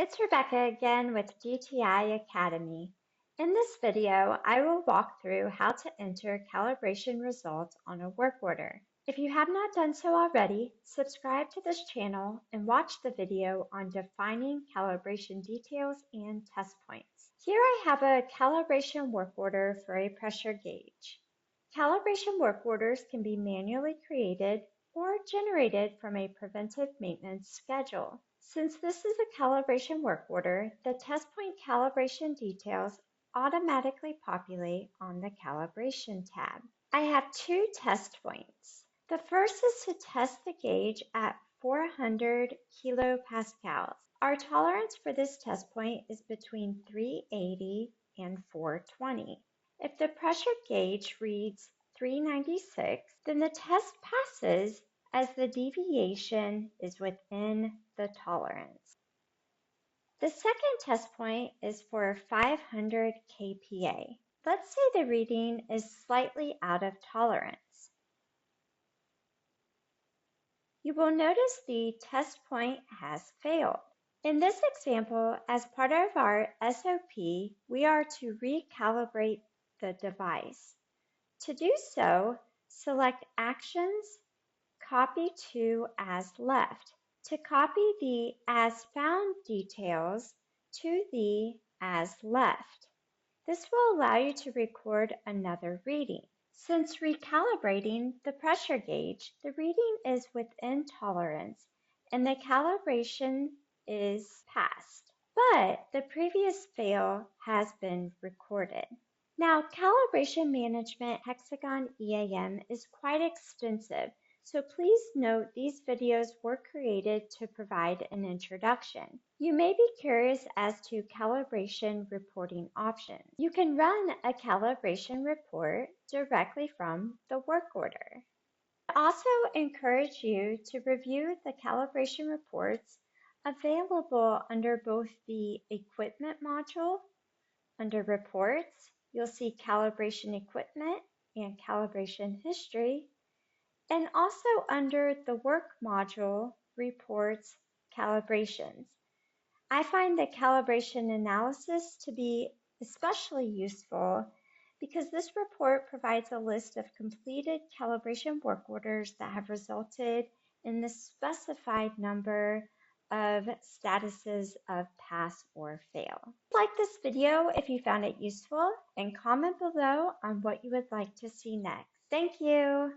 It's Rebecca again with GTI Academy. In this video, I will walk through how to enter calibration results on a work order. If you have not done so already, subscribe to this channel and watch the video on defining calibration details and test points. Here I have a calibration work order for a pressure gauge. Calibration work orders can be manually created or generated from a preventive maintenance schedule. Since this is a calibration work order, the test point calibration details automatically populate on the calibration tab. I have two test points. The first is to test the gauge at 400 kilopascals. Our tolerance for this test point is between 380 and 420. If the pressure gauge reads 396, then the test passes as the deviation is within the tolerance. The second test point is for 500 kPa. Let's say the reading is slightly out of tolerance. You will notice the test point has failed. In this example, as part of our SOP, we are to recalibrate the device. To do so, select Actions, Copy to as left to copy the as found details to the as left. This will allow you to record another reading. Since recalibrating the pressure gauge, the reading is within tolerance and the calibration is passed, but the previous fail has been recorded. Now, calibration management Hexagon EAM is quite extensive, so please note these videos were created to provide an introduction. You may be curious as to calibration reporting options. You can run a calibration report directly from the work order. I also encourage you to review the calibration reports available under both the Equipment module. Under Reports, you'll see Calibration Equipment and Calibration History, and also under the Work module, Reports, Calibrations. I find the calibration analysis to be especially useful because this report provides a list of completed calibration work orders that have resulted in the specified number of statuses of pass or fail. Like this video if you found it useful and comment below on what you would like to see next. Thank you.